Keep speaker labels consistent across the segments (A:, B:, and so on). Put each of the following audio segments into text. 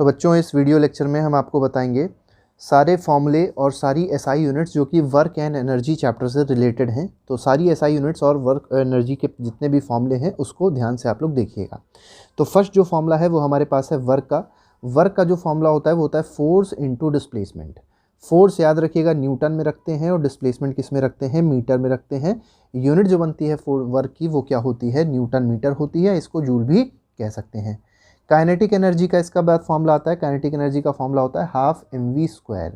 A: तो बच्चों इस वीडियो लेक्चर में हम आपको बताएंगे सारे फॉर्मूले और सारी एसआई यूनिट्स जो कि वर्क एंड एनर्जी चैप्टर से रिलेटेड हैं। तो सारी एसआई यूनिट्स और वर्क एनर्जी के जितने भी फॉर्मूले हैं उसको ध्यान से आप लोग देखिएगा। तो फर्स्ट जो फॉर्मूला है वो हमारे पास है वर्क का जो फॉर्मूला होता है वो होता है फोर्स इनटू डिस्प्लेसमेंट। फोर्स याद रखिएगा न्यूटन में रखते हैं और डिस्प्लेसमेंट किस में रखते हैं, मीटर में रखते हैं। यूनिट जो बनती है वर्क की वो क्या होती है, न्यूटन मीटर होती है, इसको जूल भी कह सकते हैं। काइनेटिक एनर्जी का इसका बाद फॉर्मूला आता है, काइनेटिक एनर्जी का फॉर्मूला होता है हाफ mv²।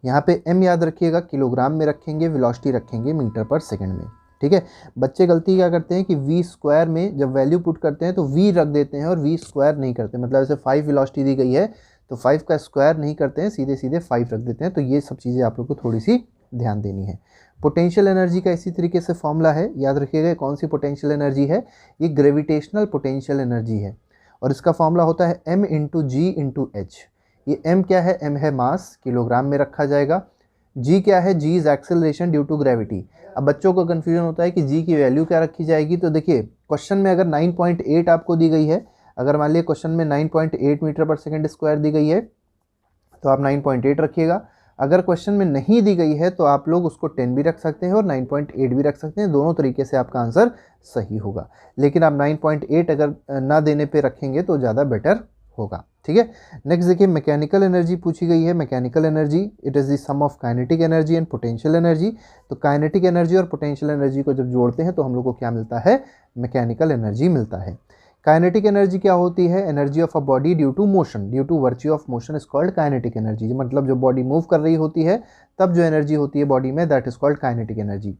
A: यहाँ पे m याद रखिएगा किलोग्राम में रखेंगे, वेलोसिटी रखेंगे मीटर पर सेकंड में। ठीक है, बच्चे गलती क्या करते हैं कि v² में जब वैल्यू पुट करते हैं तो v रख देते हैं और v² नहीं करते। मतलब जैसे 5 वेलोसिटी दी गई है तो 5 का स्क्वायर नहीं करते हैं, सीधे सीधे 5 रख देते हैं। तो ये सब चीज़ें आप लोग को थोड़ी सी ध्यान देनी है। पोटेंशियल एनर्जी का इसी तरीके से फॉर्मूला है, याद रखिएगा कौन सी पोटेंशियल एनर्जी है, ये ग्रेविटेशनल पोटेंशियल एनर्जी है और इसका फॉर्मूला होता है m इंटू जी इंटू एच। ये m क्या है, m है मास, किलोग्राम में रखा जाएगा। g क्या है, g is acceleration due to gravity. अब बच्चों को कन्फ्यूजन होता है कि g की वैल्यू क्या रखी जाएगी। तो देखिए क्वेश्चन में अगर 9.8 आपको दी गई है, अगर मान लिया क्वेश्चन में 9.8 मीटर पर सेकेंड स्क्वायर दी गई है तो आप 9.8 रखिएगा। अगर क्वेश्चन में नहीं दी गई है तो आप लोग उसको 10 भी रख सकते हैं और 9.8 भी रख सकते हैं। दोनों तरीके से आपका आंसर सही होगा, लेकिन आप 9.8 अगर ना देने पे रखेंगे तो ज़्यादा बेटर होगा। ठीक है, नेक्स्ट देखिए मैकेनिकल एनर्जी पूछी गई है। Mechanical energy it is the sum of kinetic energy and potential energy. तो काइनेटिक एनर्जी और पोटेंशियल एनर्जी को जब जोड़ते हैं तो हम लोग को क्या मिलता है, मैकेनिकल एनर्जी मिलता है। काइनेटिक एनर्जी क्या होती है, energy of a body due to motion, due to virtue of motion is called kinetic energy. मतलब जो बॉडी मूव कर रही होती है तब जो एनर्जी होती है बॉडी में, that is called kinetic energy.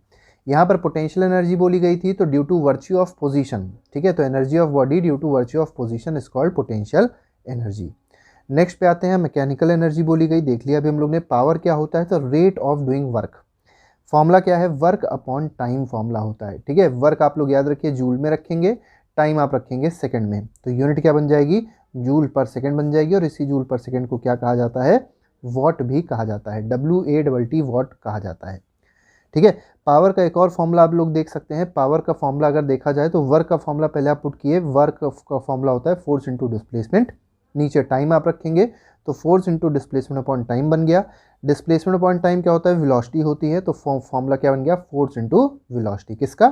A: यहाँ पर पोटेंशियल एनर्जी बोली गई थी तो due to virtue of position. ठीक है, तो energy of body due to virtue of position is called potential energy. Next पे आते हैं, मैकेनिकल एनर्जी बोली गई, देख लिया अभी हम लोग ने। पावर क्या होता है, तो rate of doing work. Formula क्या है, वर्क अपॉन टाइम फॉर्मूला होता है। ठीक है, वर्क आप लोग याद रखिए जूल में रखेंगे, टाइम आप रखेंगे सेकंड में, तो यूनिट क्या बन जाएगी, जूल पर सेकंड बन जाएगी। और इसी जूल पर सेकंड को क्या कहा जाता है, वॉट भी कहा जाता है, WATT वॉट कहा जाता है। ठीक है, पावर का एक और फॉर्मूला आप लोग देख सकते हैं। पावर का फॉर्मूला अगर देखा जाए तो वर्क का फॉर्मूला पहले आप पुट किए, वर्क का फॉर्मूला होता है फोर्स इंटू डिस्प्लेसमेंट, नीचे टाइम आप रखेंगे तो force into displacement upon time बन गया। डिस्प्लेसमेंट अपॉन टाइम क्या होता है, वेलोसिटी होती है, तो फॉर्मूला क्या बन गया, फोर्स इंटू वेलोसिटी, किसका,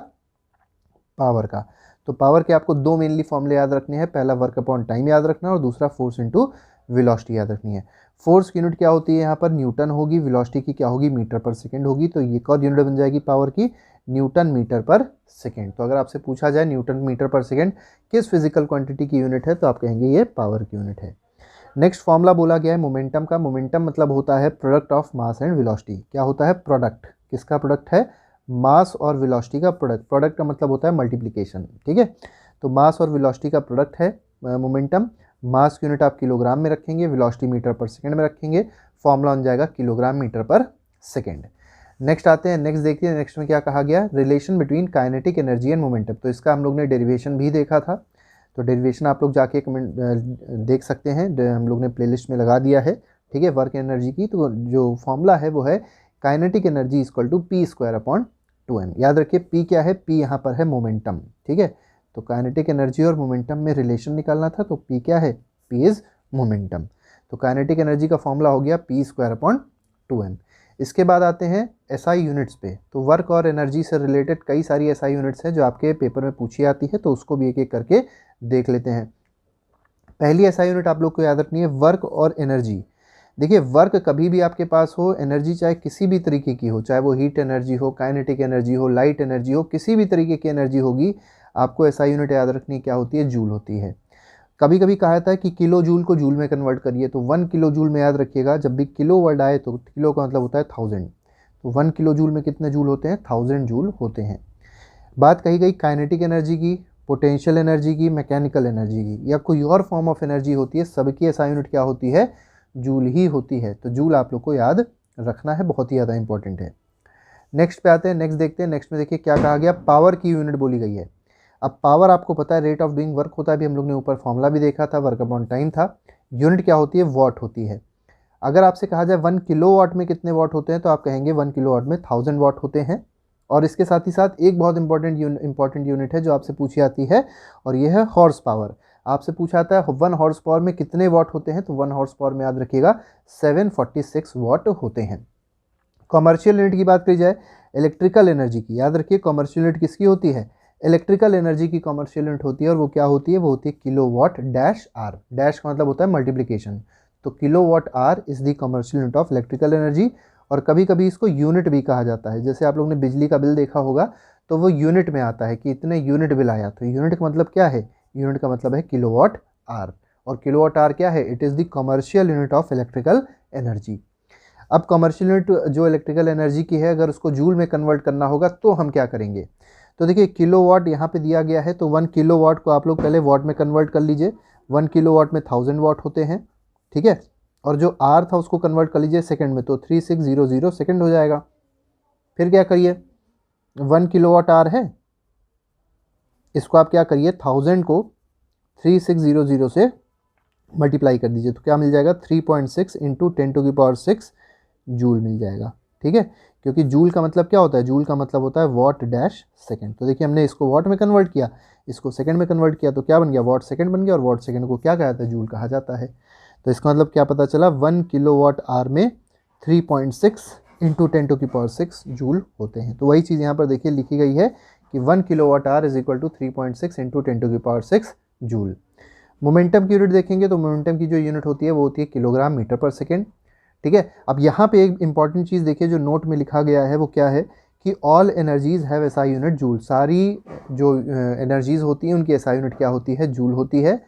A: पावर का। तो पावर के आपको दो मेनली फॉर्मूले याद रखने हैं, पहला वर्क अपॉन टाइम याद रखना और दूसरा फोर्स इंटू वेलोसिटी याद रखनी है। फोर्स की यूनिट क्या होती है यहाँ पर, न्यूटन होगी, वेलोसिटी की क्या होगी, मीटर पर सेकंड होगी। तो ये कौन यूनिट बन जाएगी पावर की, न्यूटन मीटर पर सेकंड। तो अगर आपसे पूछा जाए न्यूटन मीटर पर सेकंड किस फिजिकल क्वांटिटी की यूनिट है तो आप कहेंगे ये पावर की यूनिट है। नेक्स्ट फॉर्मूला बोला गया है मोमेंटम का। मोमेंटम मतलब होता है product of mass and velocity. क्या होता है, प्रोडक्ट, किसका प्रोडक्ट है, मास और वेलोसिटी का प्रोडक्ट। प्रोडक्ट का मतलब होता है मल्टीप्लिकेशन। ठीक है, तो मास और वेलोसिटी का प्रोडक्ट है मोमेंटम। मास की यूनिट आप किलोग्राम में रखेंगे, वेलोसिटी मीटर पर सेकंड में रखेंगे, फॉर्मूला बन जाएगा किलोग्राम मीटर पर सेकंड। नेक्स्ट आते हैं, नेक्स्ट देखिए, नेक्स्ट में क्या कहा गया, relation between kinetic energy and momentum. तो इसका हम लोग ने डेरिवेशन भी देखा था, तो डेरिवेशन आप लोग जाके कमेंट देख सकते हैं, हम लोग ने प्लेलिस्ट में लगा दिया है। ठीक है, वर्क एनर्जी की तो जो फॉर्मूला है वो है kinetic energy equal to p² upon 2m। याद रखिए p क्या है, p यहाँ पर है मोमेंटम। ठीक है, तो काइनेटिक एनर्जी और मोमेंटम में रिलेशन निकालना था तो p क्या है, p इज मोमेंटम। तो काइनेटिक एनर्जी का फॉर्मूला हो गया p² अपॉन 2m। इसके बाद आते हैं SI यूनिट्स पे। तो वर्क और एनर्जी से रिलेटेड कई सारी SI यूनिट्स हैं जो आपके पेपर में पूछी आती है, तो उसको भी एक एक करके देख लेते हैं। पहली SI यूनिट आप लोग को याद रखनी है, वर्क और एनर्जी। देखिए वर्क कभी भी आपके पास हो, एनर्जी चाहे किसी भी तरीके की हो, चाहे वो हीट एनर्जी हो, काइनेटिक एनर्जी हो, लाइट एनर्जी हो, किसी भी तरीके की एनर्जी होगी, आपको SI यूनिट याद रखनी क्या होती है, जूल होती है। कभी कभी कहा जाता है कि किलो जूल को जूल में कन्वर्ट करिए, तो 1 किलो जूल में याद रखिएगा जब भी किलो वर्ड आए तो किलो का मतलब होता है 1000। तो 1 किलो जूल में कितने जूल होते हैं, 1000 जूल होते हैं। बात कही गई काइनेटिक एनर्जी की, पोटेंशियल एनर्जी की, मैकेनिकल एनर्जी की, या कोई और फॉर्म ऑफ एनर्जी होती है, सबकी SI यूनिट क्या होती है, जूल ही होती है। तो जूल आप लोग को याद रखना है, बहुत ही ज़्यादा इंपॉर्टेंट है। नेक्स्ट पे आते हैं, नेक्स्ट देखते हैं। नेक्स्ट में देखिए क्या कहा गया, पावर की यूनिट बोली गई है। अब पावर आपको पता है रेट ऑफ डूइंग वर्क होता है, अभी हम लोग ने ऊपर फॉर्मूला भी देखा था, वर्क अपॉन टाइम था। यूनिट क्या होती है, वॉट होती है। अगर आपसे कहा जाए 1 किलोवाट में कितने वॉट होते हैं तो आप कहेंगे 1 किलोवाट में 1000 वॉट होते हैं। और इसके साथ ही साथ एक बहुत इंपॉर्टेंट यूनिट है जो आपसे पूछी आती है और यह है हॉर्स पावर। आपसे पूछा जाता है 1 हॉर्स पावर में कितने वॉट होते हैं, तो 1 हॉर्स पावर में याद रखिएगा 746 वॉट होते हैं। कॉमर्शियल यूनिट की बात करी जाए इलेक्ट्रिकल एनर्जी की, याद रखिए कॉमर्शियल यूनिट किसकी होती है, इलेक्ट्रिकल एनर्जी की कॉमर्शियल यूनिट होती है, और वो क्या होती है, वो होती है किलोवाट डैश आर। डैश का मतलब होता है मल्टीप्लिकेशन, तो kilowatt hour is the commercial unit of electrical energy. और कभी कभी इसको यूनिट भी कहा जाता है, जैसे आप लोगों ने बिजली का बिल देखा होगा तो वो यूनिट में आता है कि इतने यूनिट बिल आया, तो यूनिट का मतलब क्या है, यूनिट का मतलब है किलोवाट आर, और किलोवाट आर क्या है, it is the commercial unit of electrical energy. अब कॉमर्शियल यूनिट जो इलेक्ट्रिकल एनर्जी की है, अगर उसको जूल में कन्वर्ट करना होगा तो हम क्या करेंगे, तो देखिए किलोवाट यहाँ पे दिया गया है, तो 1 किलोवाट को आप लोग पहले वाट में कन्वर्ट कर लीजिए। 1 किलोवाट में 1000 वाट होते हैं, ठीक है, और जो आर था उसको कन्वर्ट कर लीजिए सेकंड में, तो 3600 सेकंड हो जाएगा। फिर क्या करिए, 1 किलोवाट आर है, इसको आप क्या करिए 1000 को 3600 से मल्टीप्लाई कर दीजिए, तो क्या मिल जाएगा 3.6 इंटू 10⁶ जूल मिल जाएगा, ठीक है, क्योंकि जूल का मतलब क्या होता है, जूल का मतलब होता है वॉट डैश सेकंड। तो देखिए हमने इसको वॉट में कन्वर्ट किया, इसको सेकंड में कन्वर्ट किया, तो क्या बन गया, वॉट सेकंड बन गया, और वॉट सेकंड को क्या कहा जाता है, जूल कहा जाता है। तो इसका मतलब क्या पता चला, 1 किलोवाट आर में 3.6 इंटू 10⁶ जूल होते हैं। तो वही चीज़ यहाँ पर देखिए लिखी गई है कि 1 kilowatt hour is equal to 3.6 into 10⁶ joule. Momentum की यूनिट देखेंगे तो मोमेंटम की जो यूनिट होती है वो होती है किलोग्राम मीटर पर सेकेंड, ठीक है। अब यहाँ पे एक इंपॉर्टेंट चीज़ देखिए जो नोट में लिखा गया है वो क्या है कि all energies have SI unit joule, सारी जो एनर्जीज होती हैं उनकी एसआई यूनिट क्या होती है, जूल होती है।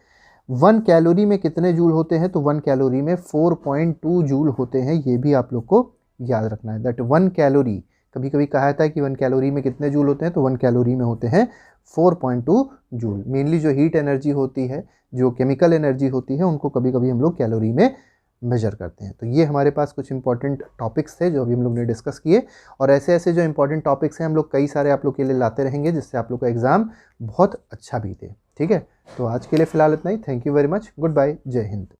A: 1 कैलोरी में कितने जूल होते हैं, तो 1 कैलोरी में 4.2 जूल होते हैं, ये भी आप लोग को याद रखना है। दैट 1 कैलोरी, कभी कभी कहा जाता है कि 1 कैलोरी में कितने जूल होते हैं, तो 1 कैलोरी में होते हैं 4.2 जूल। मेनली जो हीट एनर्जी होती है, जो केमिकल एनर्जी होती है, उनको कभी कभी हम लोग कैलोरी में मेजर करते हैं। तो ये हमारे पास कुछ इंपॉर्टेंट टॉपिक्स थे जो अभी हम लोग ने डिस्कस किए, और ऐसे ऐसे जो इंपॉर्टेंट टॉपिक्स हैं हम लोग कई सारे आप लोग के लिए लाते रहेंगे, जिससे आप लोग का एग्ज़ाम बहुत अच्छा बीते, ठीक है। तो आज के लिए फ़िलहाल इतना ही। Thank you very much, good bye, जय हिंद।